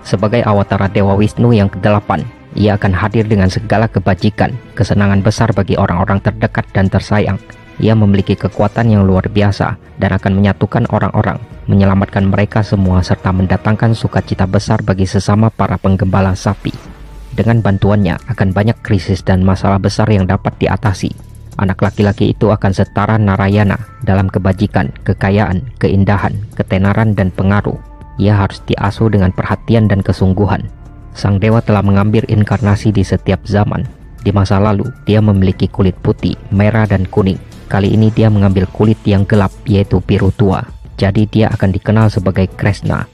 Sebagai awatara Dewa Wisnu yang ke-8, ia akan hadir dengan segala kebajikan, kesenangan besar bagi orang-orang terdekat dan tersayang. Ia memiliki kekuatan yang luar biasa dan akan menyatukan orang-orang, menyelamatkan mereka semua serta mendatangkan sukacita besar bagi sesama para penggembala sapi. Dengan bantuannya akan banyak krisis dan masalah besar yang dapat diatasi. Anak laki-laki itu akan setara Narayana dalam kebajikan, kekayaan, keindahan, ketenaran, dan pengaruh. Ia harus diasuh dengan perhatian dan kesungguhan. Sang dewa telah mengambil inkarnasi di setiap zaman. Di masa lalu, dia memiliki kulit putih, merah, dan kuning. Kali ini dia mengambil kulit yang gelap, yaitu biru tua. Jadi dia akan dikenal sebagai Krishna.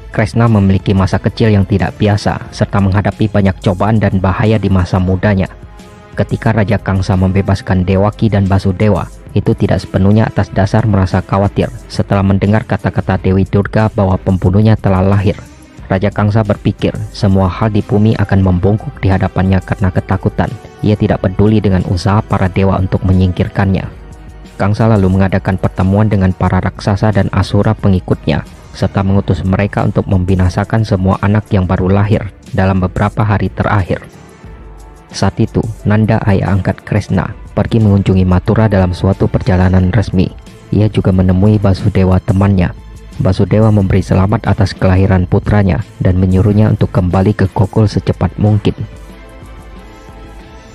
Krishna memiliki masa kecil yang tidak biasa, serta menghadapi banyak cobaan dan bahaya di masa mudanya. Ketika Raja Kangsa membebaskan Dewaki dan Basudewa, itu tidak sepenuhnya atas dasar merasa khawatir setelah mendengar kata-kata Dewi Durga bahwa pembunuhnya telah lahir. Raja Kangsa berpikir semua hal di bumi akan membungkuk di hadapannya karena ketakutan. Ia tidak peduli dengan usaha para dewa untuk menyingkirkannya. Kangsa lalu mengadakan pertemuan dengan para raksasa dan asura pengikutnya, serta mengutus mereka untuk membinasakan semua anak yang baru lahir dalam beberapa hari terakhir. Saat itu, Nanda, ayah angkat Krishna, pergi mengunjungi Mathura dalam suatu perjalanan resmi. Ia juga menemui Basudewa temannya. Basudewa memberi selamat atas kelahiran putranya dan menyuruhnya untuk kembali ke Gokul secepat mungkin.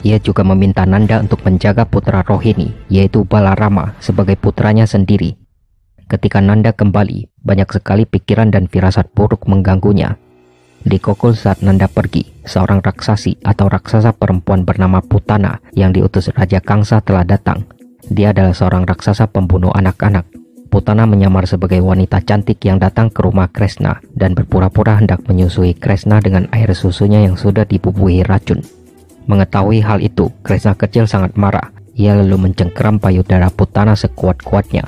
Ia juga meminta Nanda untuk menjaga putra Rohini, yaitu Balarama, sebagai putranya sendiri. Ketika Nanda kembali, banyak sekali pikiran dan firasat buruk mengganggunya. Di Gokul saat Nanda pergi, seorang raksasi atau raksasa perempuan bernama Putana yang diutus Raja Kangsa telah datang. Dia adalah seorang raksasa pembunuh anak-anak. Putana menyamar sebagai wanita cantik yang datang ke rumah Krishna dan berpura-pura hendak menyusui Krishna dengan air susunya yang sudah dibubuhi racun. Mengetahui hal itu, Krishna kecil sangat marah. Ia lalu mencengkeram payudara Putana sekuat-kuatnya.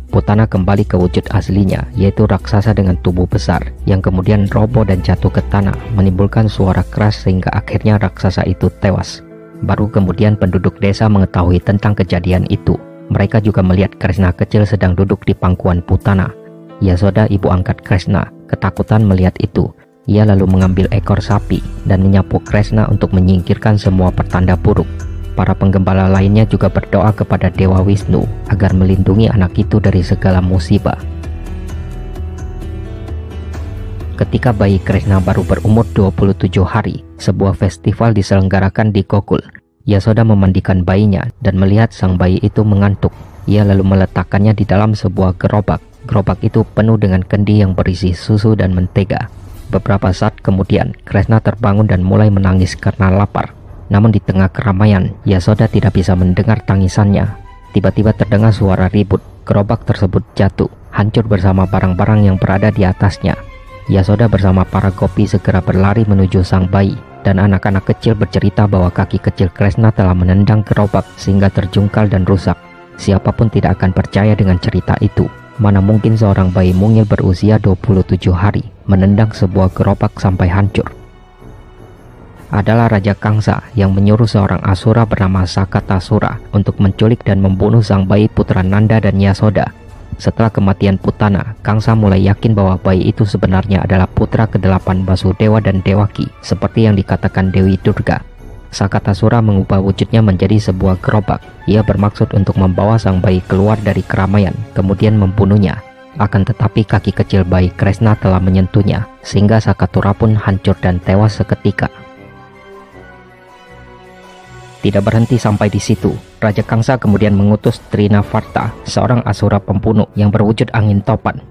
Putana kembali ke wujud aslinya, yaitu raksasa dengan tubuh besar, yang kemudian roboh dan jatuh ke tanah, menimbulkan suara keras sehingga akhirnya raksasa itu tewas. Baru kemudian penduduk desa mengetahui tentang kejadian itu. Mereka juga melihat Krishna kecil sedang duduk di pangkuan Putana. Yasoda, ibu angkat Krishna, ketakutan melihat itu. Ia lalu mengambil ekor sapi dan menyapu Krishna untuk menyingkirkan semua pertanda buruk. Para penggembala lainnya juga berdoa kepada Dewa Wisnu agar melindungi anak itu dari segala musibah. Ketika bayi Krishna baru berumur 27 hari, sebuah festival diselenggarakan di Gokul. Yasoda memandikan bayinya dan melihat sang bayi itu mengantuk. Ia lalu meletakkannya di dalam sebuah gerobak. Gerobak itu penuh dengan kendi yang berisi susu dan mentega. Beberapa saat kemudian, Krishna terbangun dan mulai menangis karena lapar. Namun di tengah keramaian, Yasoda tidak bisa mendengar tangisannya. Tiba-tiba terdengar suara ribut. Gerobak tersebut jatuh, hancur bersama barang-barang yang berada di atasnya. Yasoda bersama para gopi segera berlari menuju sang bayi, dan anak-anak kecil bercerita bahwa kaki kecil Krishna telah menendang gerobak sehingga terjungkal dan rusak. Siapapun tidak akan percaya dengan cerita itu. Mana mungkin seorang bayi mungil berusia 27 hari menendang sebuah gerobak sampai hancur. Adalah Raja Kangsa yang menyuruh seorang asura bernama Sakatasura untuk menculik dan membunuh sang bayi putra Nanda dan Yasoda. Setelah kematian Putana, Kangsa mulai yakin bahwa bayi itu sebenarnya adalah putra ke-8 Basudewa dan Dewaki, seperti yang dikatakan Dewi Durga. Sakatasura mengubah wujudnya menjadi sebuah gerobak. Ia bermaksud untuk membawa sang bayi keluar dari keramaian, kemudian membunuhnya. Akan tetapi kaki kecil bayi Krishna telah menyentuhnya, sehingga Sakatura pun hancur dan tewas seketika. Tidak berhenti sampai di situ, Raja Kangsa kemudian mengutus Trinavarta, seorang asura pembunuh yang berwujud angin topan.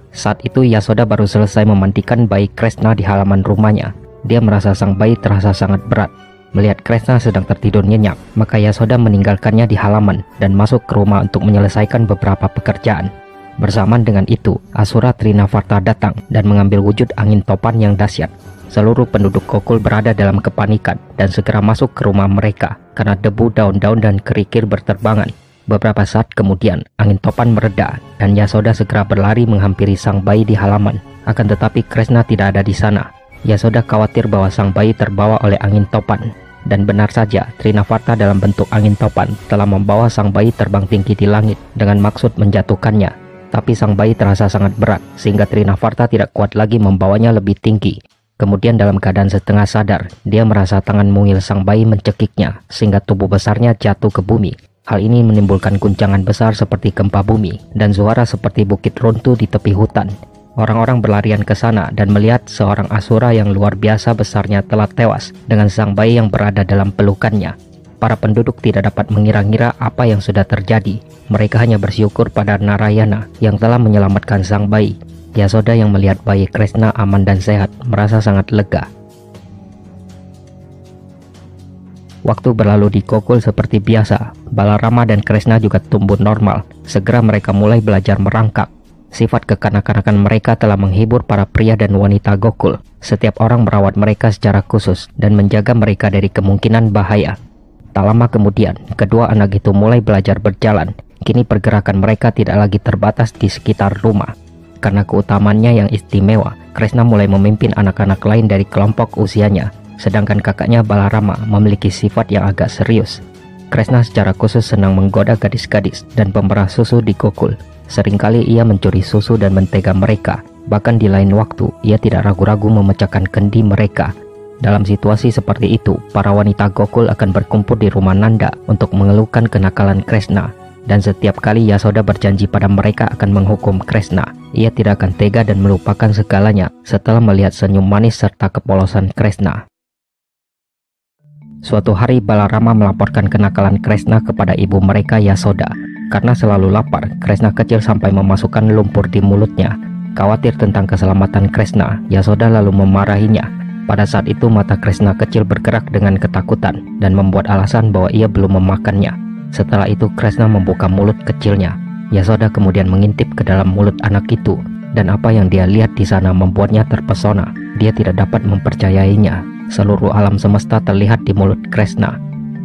Saat itu Yasoda baru selesai memandikan bayi Krishna di halaman rumahnya. Dia merasa sang bayi terasa sangat berat. Melihat Krishna sedang tertidur nyenyak, maka Yasoda meninggalkannya di halaman dan masuk ke rumah untuk menyelesaikan beberapa pekerjaan. Bersamaan dengan itu, asura Trinavarta datang dan mengambil wujud angin topan yang dahsyat. Seluruh penduduk Gokul berada dalam kepanikan dan segera masuk ke rumah mereka karena debu, daun-daun, dan kerikil berterbangan. Beberapa saat kemudian, angin topan mereda dan Yasoda segera berlari menghampiri sang bayi di halaman. Akan tetapi Krishna tidak ada di sana. Yasoda khawatir bahwa sang bayi terbawa oleh angin topan. Dan benar saja, Trinavarta dalam bentuk angin topan telah membawa sang bayi terbang tinggi di langit dengan maksud menjatuhkannya. Tapi sang bayi terasa sangat berat, sehingga Trinavarta tidak kuat lagi membawanya lebih tinggi. Kemudian dalam keadaan setengah sadar, dia merasa tangan mungil sang bayi mencekiknya, sehingga tubuh besarnya jatuh ke bumi. Hal ini menimbulkan guncangan besar seperti gempa bumi, dan suara seperti bukit runtuh di tepi hutan. Orang-orang berlarian ke sana dan melihat seorang asura yang luar biasa besarnya telah tewas dengan sang bayi yang berada dalam pelukannya. Para penduduk tidak dapat mengira-ngira apa yang sudah terjadi. Mereka hanya bersyukur pada Narayana yang telah menyelamatkan sang bayi. Yasoda yang melihat bayi Krishna aman dan sehat merasa sangat lega. Waktu berlalu di Gokul seperti biasa. Balarama dan Krishna juga tumbuh normal. Segera mereka mulai belajar merangkak. Sifat kekanak-kanakan mereka telah menghibur para pria dan wanita Gokul. Setiap orang merawat mereka secara khusus dan menjaga mereka dari kemungkinan bahaya. Tak lama kemudian, kedua anak itu mulai belajar berjalan. Kini pergerakan mereka tidak lagi terbatas di sekitar rumah. Karena keutamaannya yang istimewa, Krishna mulai memimpin anak-anak lain dari kelompok usianya. Sedangkan kakaknya Balarama memiliki sifat yang agak serius. Krishna secara khusus senang menggoda gadis-gadis dan pemerah susu di Gokul. Seringkali ia mencuri susu dan mentega mereka. Bahkan di lain waktu, ia tidak ragu-ragu memecahkan kendi mereka. Dalam situasi seperti itu, para wanita Gokul akan berkumpul di rumah Nanda untuk mengeluhkan kenakalan Krishna. Dan setiap kali Yasoda berjanji pada mereka akan menghukum Krishna, ia tidak akan tega dan melupakan segalanya setelah melihat senyum manis serta kepolosan Krishna. Suatu hari Balarama melaporkan kenakalan Krishna kepada ibu mereka Yasoda. Karena selalu lapar, Krishna kecil sampai memasukkan lumpur di mulutnya. Khawatir tentang keselamatan Krishna, Yasoda lalu memarahinya. Pada saat itu mata Krishna kecil bergerak dengan ketakutan dan membuat alasan bahwa ia belum memakannya. Setelah itu Krishna membuka mulut kecilnya. Yasoda kemudian mengintip ke dalam mulut anak itu, dan apa yang dia lihat di sana membuatnya terpesona. Dia tidak dapat mempercayainya. Seluruh alam semesta terlihat di mulut Krishna.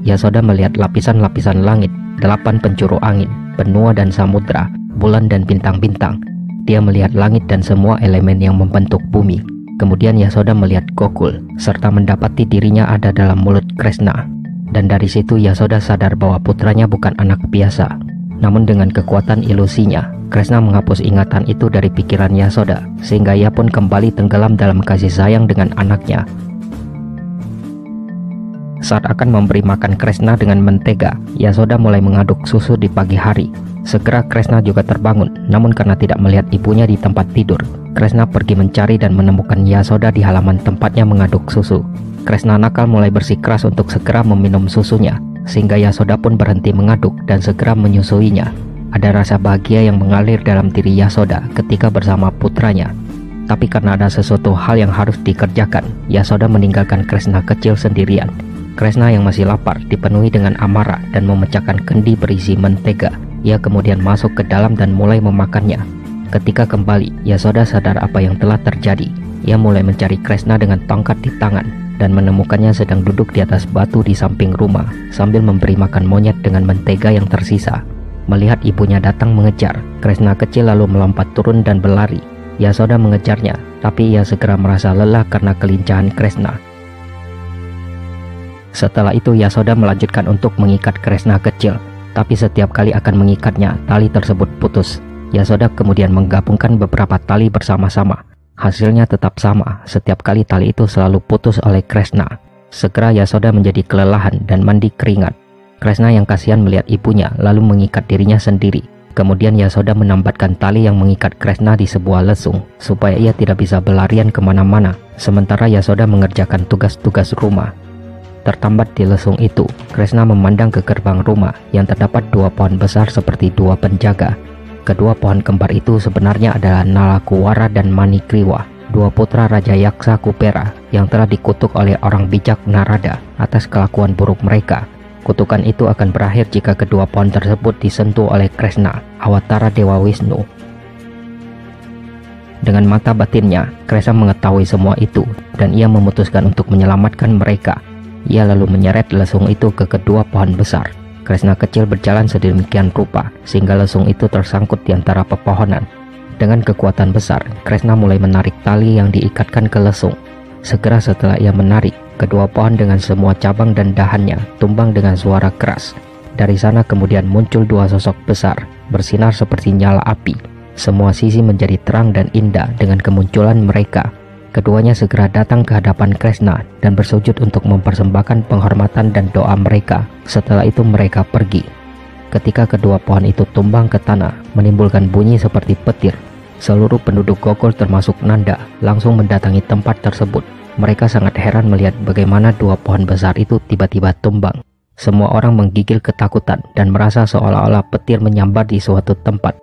Yasoda melihat lapisan-lapisan langit, 8 penjuru angin, benua dan samudra, bulan dan bintang-bintang. Dia melihat langit dan semua elemen yang membentuk bumi. Kemudian Yasoda melihat Gokul, serta mendapati dirinya ada dalam mulut Krishna. Dan dari situ Yasoda sadar bahwa putranya bukan anak biasa. Namun dengan kekuatan ilusinya, Krishna menghapus ingatan itu dari pikiran Yasoda, sehingga ia pun kembali tenggelam dalam kasih sayang dengan anaknya. Saat akan memberi makan Krishna dengan mentega, Yasoda mulai mengaduk susu di pagi hari. Segera Krishna juga terbangun, namun karena tidak melihat ibunya di tempat tidur, Krishna pergi mencari dan menemukan Yasoda di halaman tempatnya mengaduk susu. Krishna nakal mulai bersikeras untuk segera meminum susunya, sehingga Yasoda pun berhenti mengaduk dan segera menyusuinya. Ada rasa bahagia yang mengalir dalam diri Yasoda ketika bersama putranya. Tapi karena ada sesuatu hal yang harus dikerjakan, Yasoda meninggalkan Krishna kecil sendirian. Krishna yang masih lapar dipenuhi dengan amarah dan memecahkan kendi berisi mentega. Ia kemudian masuk ke dalam dan mulai memakannya. Ketika kembali, Yasoda sadar apa yang telah terjadi. Ia mulai mencari Krishna dengan tongkat di tangan dan menemukannya sedang duduk di atas batu di samping rumah sambil memberi makan monyet dengan mentega yang tersisa. Melihat ibunya datang mengejar, Krishna kecil lalu melompat turun dan berlari. Yasoda mengejarnya, tapi ia segera merasa lelah karena kelincahan Krishna. Setelah itu Yasoda melanjutkan untuk mengikat Krishna kecil, tapi setiap kali akan mengikatnya, tali tersebut putus. Yasoda kemudian menggabungkan beberapa tali bersama-sama. Hasilnya tetap sama, setiap kali tali itu selalu putus oleh Krishna. Segera Yasoda menjadi kelelahan dan mandi keringat. Krishna yang kasihan melihat ibunya lalu mengikat dirinya sendiri. Kemudian Yasoda menambatkan tali yang mengikat Krishna di sebuah lesung supaya ia tidak bisa berlarian kemana-mana, sementara Yasoda mengerjakan tugas-tugas rumah. Tertambat di lesung itu, Krishna memandang ke gerbang rumah yang terdapat 2 pohon besar seperti 2 penjaga. Kedua pohon kembar itu sebenarnya adalah Nalakuwara dan Manikriwa, 2 putra Raja Yaksa Kupera yang telah dikutuk oleh orang bijak Narada atas kelakuan buruk mereka. Kutukan itu akan berakhir jika kedua pohon tersebut disentuh oleh Krishna, awatara Dewa Wisnu. Dengan mata batinnya, Krishna mengetahui semua itu dan ia memutuskan untuk menyelamatkan mereka. Ia lalu menyeret lesung itu ke kedua pohon besar. Krishna kecil berjalan sedemikian rupa sehingga lesung itu tersangkut di antara pepohonan. Dengan kekuatan besar, Krishna mulai menarik tali yang diikatkan ke lesung. Segera setelah ia menarik, kedua pohon dengan semua cabang dan dahannya tumbang dengan suara keras. Dari sana kemudian muncul 2 sosok besar, bersinar seperti nyala api. Semua sisi menjadi terang dan indah dengan kemunculan mereka. Keduanya segera datang ke hadapan Kresna dan bersujud untuk mempersembahkan penghormatan dan doa mereka. Setelah itu mereka pergi. Ketika kedua pohon itu tumbang ke tanah, menimbulkan bunyi seperti petir. Seluruh penduduk Gokul termasuk Nanda langsung mendatangi tempat tersebut. Mereka sangat heran melihat bagaimana dua pohon besar itu tiba-tiba tumbang. Semua orang menggigil ketakutan dan merasa seolah-olah petir menyambar di suatu tempat.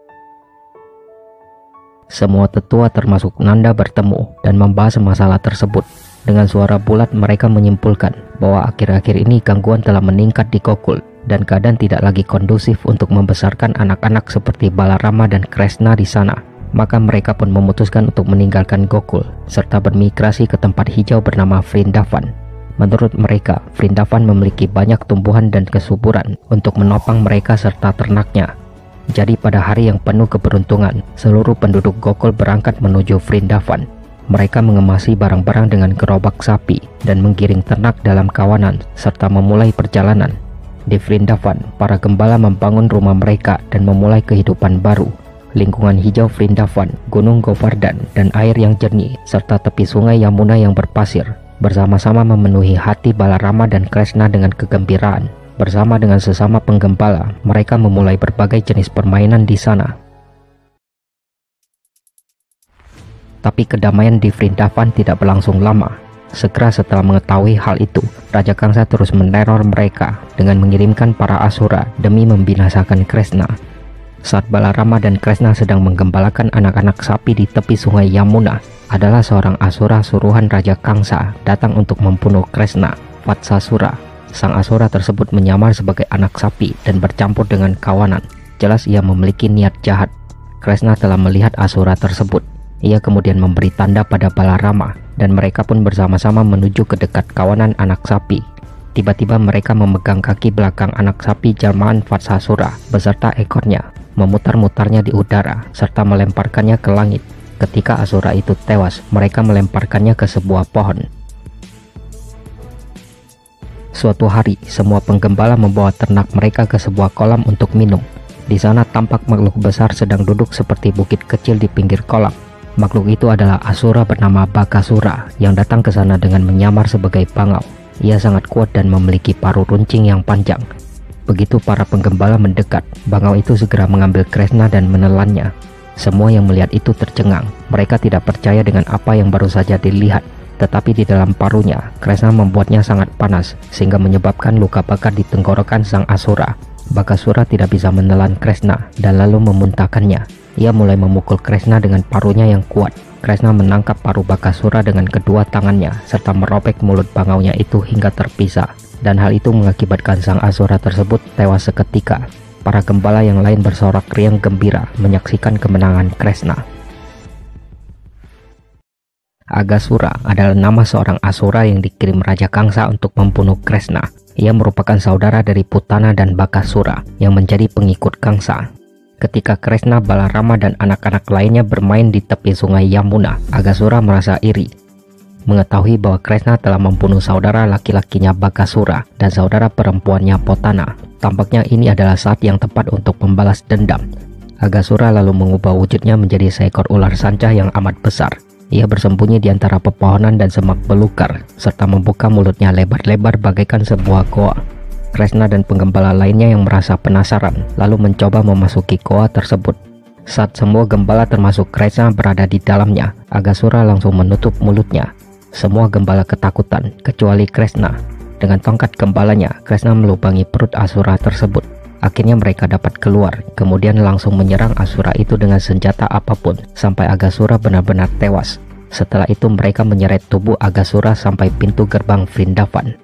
Semua tetua termasuk Nanda bertemu dan membahas masalah tersebut. Dengan suara bulat mereka menyimpulkan bahwa akhir-akhir ini gangguan telah meningkat di Gokul dan keadaan tidak lagi kondusif untuk membesarkan anak-anak seperti Balarama dan Kresna di sana. Maka mereka pun memutuskan untuk meninggalkan Gokul serta bermigrasi ke tempat hijau bernama Vrindavan. Menurut mereka, Vrindavan memiliki banyak tumbuhan dan kesuburan untuk menopang mereka serta ternaknya. Jadi pada hari yang penuh keberuntungan, seluruh penduduk Gokul berangkat menuju Vrindavan. Mereka mengemasi barang-barang dengan gerobak sapi dan menggiring ternak dalam kawanan serta memulai perjalanan. Di Vrindavan, para gembala membangun rumah mereka dan memulai kehidupan baru. Lingkungan hijau Vrindavan, Gunung Govardhan, dan air yang jernih serta tepi sungai Yamuna yang berpasir bersama-sama memenuhi hati Balarama dan Kresna dengan kegembiraan. Bersama dengan sesama penggembala, mereka memulai berbagai jenis permainan di sana. Tapi kedamaian di Vrindavan tidak berlangsung lama. Segera setelah mengetahui hal itu, Raja Kangsa terus meneror mereka dengan mengirimkan para asura demi membinasakan Kresna. Saat Balarama dan Kresna sedang menggembalakan anak-anak sapi di tepi sungai Yamuna, adalah seorang asura suruhan Raja Kangsa datang untuk membunuh Kresna, Vatsasura. Sang asura tersebut menyamar sebagai anak sapi dan bercampur dengan kawanan. Jelas ia memiliki niat jahat. Kresna telah melihat asura tersebut. Ia kemudian memberi tanda pada Balarama dan mereka pun bersama-sama menuju ke dekat kawanan anak sapi. Tiba-tiba mereka memegang kaki belakang anak sapi jelmaan Vatsasura beserta ekornya, memutar-mutarnya di udara serta melemparkannya ke langit. Ketika asura itu tewas, mereka melemparkannya ke sebuah pohon. Suatu hari, semua penggembala membawa ternak mereka ke sebuah kolam untuk minum. Di sana tampak makhluk besar sedang duduk seperti bukit kecil di pinggir kolam. Makhluk itu adalah asura bernama Bakasura yang datang ke sana dengan menyamar sebagai bangau. Ia sangat kuat dan memiliki paruh runcing yang panjang. Begitu para penggembala mendekat, bangau itu segera mengambil Kresna dan menelannya. Semua yang melihat itu tercengang. Mereka tidak percaya dengan apa yang baru saja dilihat. Tetapi di dalam paruhnya, Kresna membuatnya sangat panas sehingga menyebabkan luka bakar di tenggorokan sang asura. Bakasura tidak bisa menelan Kresna dan lalu memuntahkannya. Ia mulai memukul Kresna dengan paruhnya yang kuat. Kresna menangkap paruh Bakasura dengan kedua tangannya serta merobek mulut bangaunya itu hingga terpisah. Dan hal itu mengakibatkan sang asura tersebut tewas seketika. Para gembala yang lain bersorak riang gembira menyaksikan kemenangan Kresna. Agasura adalah nama seorang asura yang dikirim Raja Kangsa untuk membunuh Kresna. Ia merupakan saudara dari Putana dan Bakasura yang menjadi pengikut Kangsa. Ketika Kresna, Balarama, dan anak-anak lainnya bermain di tepi sungai Yamuna, Agasura merasa iri. Mengetahui bahwa Kresna telah membunuh saudara laki-lakinya Bakasura dan saudara perempuannya Potana, tampaknya ini adalah saat yang tepat untuk membalas dendam. Agasura lalu mengubah wujudnya menjadi seekor ular sanca yang amat besar. Ia bersembunyi di antara pepohonan dan semak belukar, serta membuka mulutnya lebar-lebar bagaikan sebuah goa. Kresna dan penggembala lainnya yang merasa penasaran, lalu mencoba memasuki goa tersebut. Saat semua gembala termasuk Kresna berada di dalamnya, Agasura langsung menutup mulutnya. Semua gembala ketakutan, kecuali Kresna. Dengan tongkat gembalanya, Kresna melubangi perut asura tersebut. Akhirnya mereka dapat keluar, kemudian langsung menyerang asura itu dengan senjata apapun, sampai Agasura benar-benar tewas. Setelah itu mereka menyeret tubuh Agasura sampai pintu gerbang Vrindavan.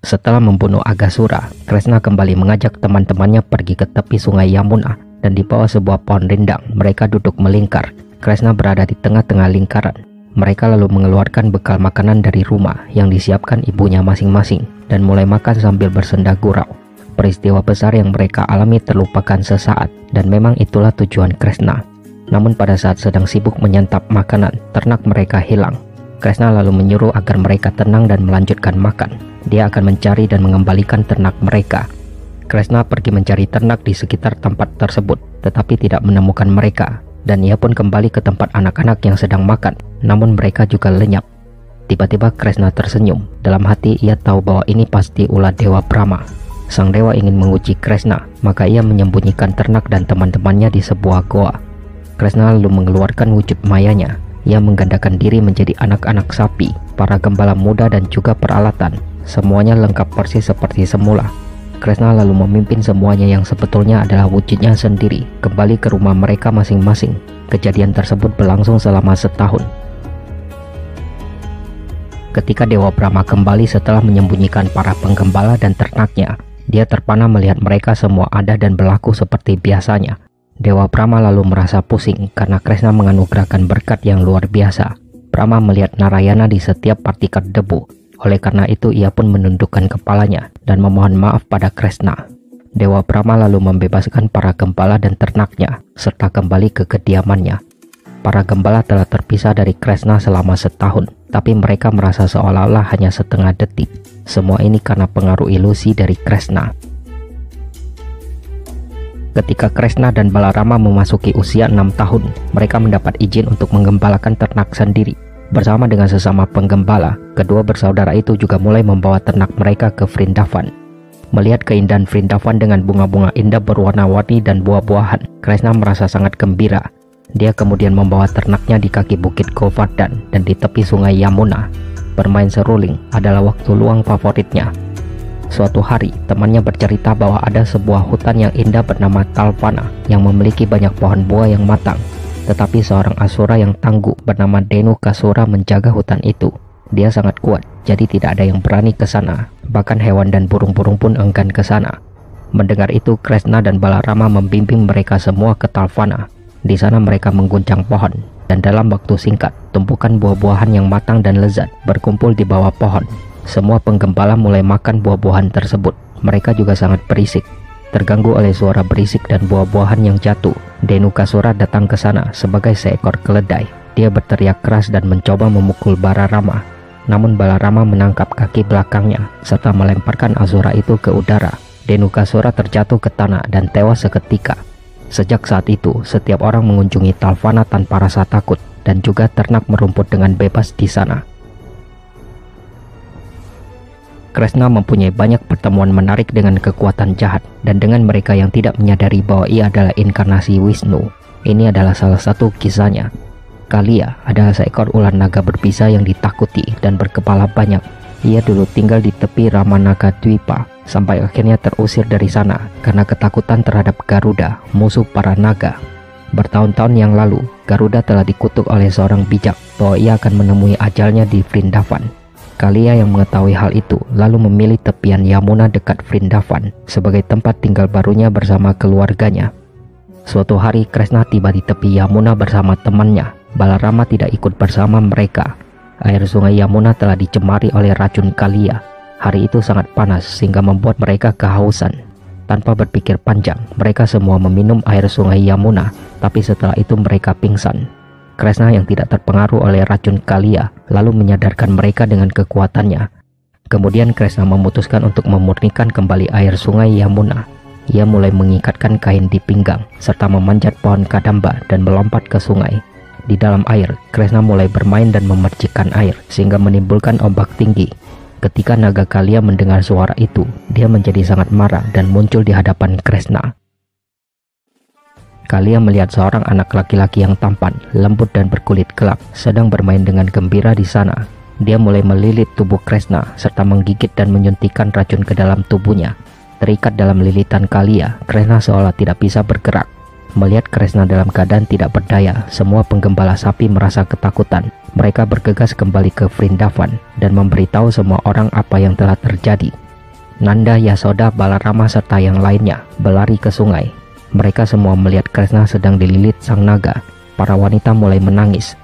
Setelah membunuh Agasura, Kresna kembali mengajak teman-temannya pergi ke tepi sungai Yamuna, dan di bawah sebuah pohon rindang, mereka duduk melingkar. Kresna berada di tengah-tengah lingkaran. Mereka lalu mengeluarkan bekal makanan dari rumah yang disiapkan ibunya masing-masing dan mulai makan sambil bersenda gurau. Peristiwa besar yang mereka alami terlupakan sesaat dan memang itulah tujuan Kresna. Namun pada saat sedang sibuk menyantap makanan, ternak mereka hilang. Kresna lalu menyuruh agar mereka tenang dan melanjutkan makan. Dia akan mencari dan mengembalikan ternak mereka. Kresna pergi mencari ternak di sekitar tempat tersebut, tetapi tidak menemukan mereka, dan ia pun kembali ke tempat anak-anak yang sedang makan, namun mereka juga lenyap. Tiba-tiba Kresna tersenyum. Dalam hati ia tahu bahwa ini pasti ulah Dewa Brahma. Sang dewa ingin menguji Kresna, maka ia menyembunyikan ternak dan teman-temannya di sebuah goa. Kresna lalu mengeluarkan wujud mayanya. Ia menggandakan diri menjadi anak-anak sapi, para gembala muda dan juga peralatan. Semuanya lengkap persis seperti semula. Kresna lalu memimpin semuanya yang sebetulnya adalah wujudnya sendiri kembali ke rumah mereka masing-masing. Kejadian tersebut berlangsung selama setahun. Ketika Dewa Brahma kembali setelah menyembunyikan para penggembala dan ternaknya, dia terpana melihat mereka semua ada dan berlaku seperti biasanya. Dewa Brahma lalu merasa pusing karena Kresna menganugerahkan berkat yang luar biasa. Brahma melihat Narayana di setiap partikel debu. Oleh karena itu ia pun menundukkan kepalanya dan memohon maaf pada Kresna. Dewa Brahma lalu membebaskan para gembala dan ternaknya serta kembali ke kediamannya. Para gembala telah terpisah dari Kresna selama setahun, tapi mereka merasa seolah-olah hanya setengah detik. Semua ini karena pengaruh ilusi dari Kresna. Ketika Kresna dan Balarama memasuki usia 6 tahun, mereka mendapat izin untuk menggembalakan ternak sendiri. Bersama dengan sesama penggembala, kedua bersaudara itu juga mulai membawa ternak mereka ke Vrindavan. Melihat keindahan Vrindavan dengan bunga-bunga indah berwarna-warni dan buah-buahan, Kresna merasa sangat gembira. Dia kemudian membawa ternaknya di kaki bukit Govardhan dan di tepi sungai Yamuna. Bermain seruling adalah waktu luang favoritnya. Suatu hari, temannya bercerita bahwa ada sebuah hutan yang indah bernama Talvana yang memiliki banyak pohon buah yang matang. Tetapi seorang asura yang tangguh bernama Dhenukasura menjaga hutan itu. Dia sangat kuat, jadi tidak ada yang berani ke sana. Bahkan hewan dan burung-burung pun enggan ke sana. Mendengar itu, Kresna dan Balarama membimbing mereka semua ke Talvana. Di sana mereka mengguncang pohon, dan dalam waktu singkat, tumpukan buah-buahan yang matang dan lezat berkumpul di bawah pohon. Semua penggembala mulai makan buah-buahan tersebut. Mereka juga sangat berisik. Terganggu oleh suara berisik dan buah-buahan yang jatuh, Dhenukasura datang ke sana sebagai seekor keledai. Dia berteriak keras dan mencoba memukul Balarama. Namun Balarama menangkap kaki belakangnya serta melemparkan asura itu ke udara. Dhenukasura terjatuh ke tanah dan tewas seketika. Sejak saat itu, setiap orang mengunjungi Talvana tanpa rasa takut dan juga ternak merumput dengan bebas di sana. Kresna mempunyai banyak pertemuan menarik dengan kekuatan jahat dan dengan mereka yang tidak menyadari bahwa ia adalah inkarnasi Wisnu. Ini adalah salah satu kisahnya. Kalia adalah seekor ular naga berbisa yang ditakuti dan berkepala banyak. Ia dulu tinggal di tepi Ramanaga Dwipa sampai akhirnya terusir dari sana karena ketakutan terhadap Garuda, musuh para naga. Bertahun-tahun yang lalu, Garuda telah dikutuk oleh seorang bijak bahwa ia akan menemui ajalnya di Vrindavan. Kalia yang mengetahui hal itu lalu memilih tepian Yamuna dekat Vrindavan sebagai tempat tinggal barunya bersama keluarganya. Suatu hari Kresna tiba di tepi Yamuna bersama temannya. Balarama tidak ikut bersama mereka. Air sungai Yamuna telah dicemari oleh racun Kalia. Hari itu sangat panas sehingga membuat mereka kehausan. Tanpa berpikir panjang, mereka semua meminum air sungai Yamuna, tapi setelah itu mereka pingsan. Kresna yang tidak terpengaruh oleh racun Kalia lalu menyadarkan mereka dengan kekuatannya. Kemudian Kresna memutuskan untuk memurnikan kembali air sungai Yamuna. Ia mulai mengikatkan kain di pinggang serta memanjat pohon kadamba dan melompat ke sungai. Di dalam air, Kresna mulai bermain dan memercikkan air sehingga menimbulkan ombak tinggi. Ketika naga Kalia mendengar suara itu, dia menjadi sangat marah dan muncul di hadapan Kresna. Kalia melihat seorang anak laki-laki yang tampan, lembut dan berkulit gelap sedang bermain dengan gembira di sana. Dia mulai melilit tubuh Kresna serta menggigit dan menyuntikkan racun ke dalam tubuhnya. Terikat dalam lilitan Kalia, Kresna seolah tidak bisa bergerak. Melihat Kresna dalam keadaan tidak berdaya, semua penggembala sapi merasa ketakutan. Mereka bergegas kembali ke Vrindavan dan memberitahu semua orang apa yang telah terjadi. Nanda, Yasoda, Balarama serta yang lainnya berlari ke sungai. Mereka semua melihat Kresna sedang dililit sang naga. Para wanita mulai menangis.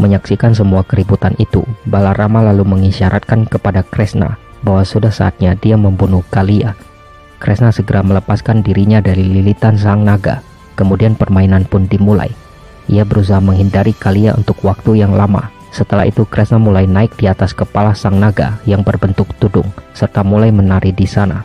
Menyaksikan semua keributan itu, Balarama lalu mengisyaratkan kepada Kresna bahwa sudah saatnya dia membunuh Kalia. Kresna segera melepaskan dirinya dari lilitan sang naga. Kemudian permainan pun dimulai. Ia berusaha menghindari Kalia untuk waktu yang lama. Setelah itu Kresna mulai naik di atas kepala sang naga yang berbentuk tudung serta mulai menari di sana.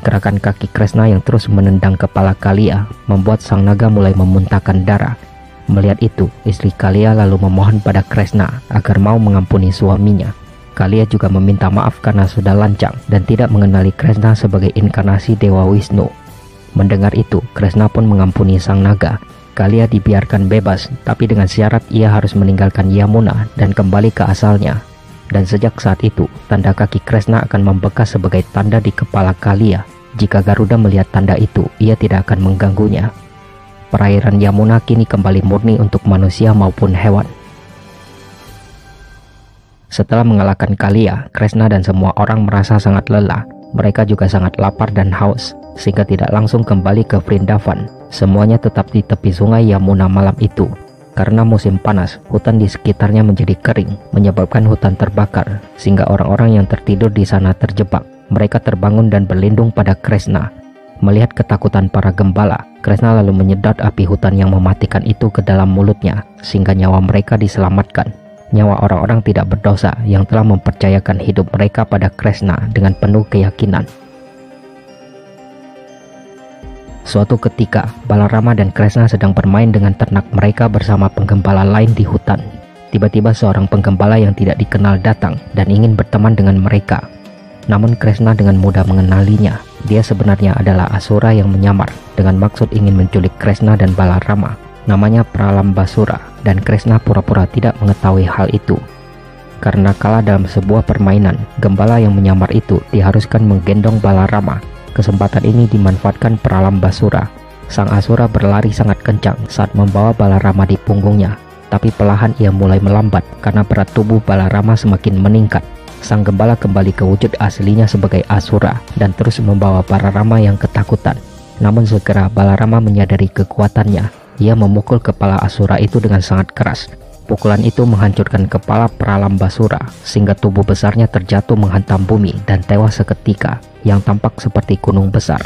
Gerakan kaki Kresna yang terus menendang kepala Kalia membuat sang naga mulai memuntahkan darah. Melihat itu, istri Kalia lalu memohon pada Kresna agar mau mengampuni suaminya. Kalia juga meminta maaf karena sudah lancang dan tidak mengenali Kresna sebagai inkarnasi Dewa Wisnu. Mendengar itu, Kresna pun mengampuni sang naga. Kalia dibiarkan bebas, tapi dengan syarat ia harus meninggalkan Yamuna dan kembali ke asalnya. Dan sejak saat itu, tanda kaki Kresna akan membekas sebagai tanda di kepala Kalia. Jika Garuda melihat tanda itu, ia tidak akan mengganggunya. Perairan Yamuna kini kembali murni untuk manusia maupun hewan. Setelah mengalahkan Kalia, Kresna dan semua orang merasa sangat lelah. Mereka juga sangat lapar dan haus, sehingga tidak langsung kembali ke Vrindavan. Semuanya tetap di tepi sungai Yamuna malam itu. Karena musim panas, hutan di sekitarnya menjadi kering, menyebabkan hutan terbakar, sehingga orang-orang yang tertidur di sana terjebak. Mereka terbangun dan berlindung pada Kresna. Melihat ketakutan para gembala, Kresna lalu menyedot api hutan yang mematikan itu ke dalam mulutnya, sehingga nyawa mereka diselamatkan. Nyawa orang-orang tidak berdosa yang telah mempercayakan hidup mereka pada Kresna dengan penuh keyakinan. Suatu ketika, Balarama dan Kresna sedang bermain dengan ternak mereka bersama penggembala lain di hutan. Tiba-tiba seorang penggembala yang tidak dikenal datang dan ingin berteman dengan mereka. Namun Kresna dengan mudah mengenalinya. Dia sebenarnya adalah Asura yang menyamar dengan maksud ingin menculik Kresna dan Balarama. Namanya Pralambasura, dan Kresna pura-pura tidak mengetahui hal itu. Karena kalah dalam sebuah permainan, gembala yang menyamar itu diharuskan menggendong Balarama. Kesempatan ini dimanfaatkan Pralambasura. Sang Asura berlari sangat kencang saat membawa Balarama di punggungnya. Tapi perlahan ia mulai melambat karena berat tubuh Balarama semakin meningkat. Sang gembala kembali ke wujud aslinya sebagai Asura dan terus membawa Balarama yang ketakutan. Namun segera Balarama menyadari kekuatannya. Ia memukul kepala Asura itu dengan sangat keras. Pukulan itu menghancurkan kepala Pralambasura sehingga tubuh besarnya terjatuh menghantam bumi dan tewas seketika, yang tampak seperti gunung besar.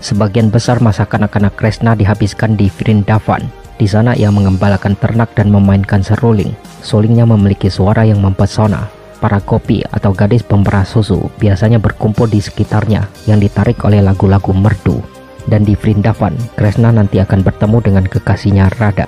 Sebagian besar masa kanak-kanak Kresna dihabiskan di Vrindavan. Di sana ia mengembalakan ternak dan memainkan seruling. Sulingnya memiliki suara yang mempesona. Para kopi atau gadis pemerah susu biasanya berkumpul di sekitarnya yang ditarik oleh lagu-lagu merdu. Dan di Vrindavan, Kresna nanti akan bertemu dengan kekasihnya Radha.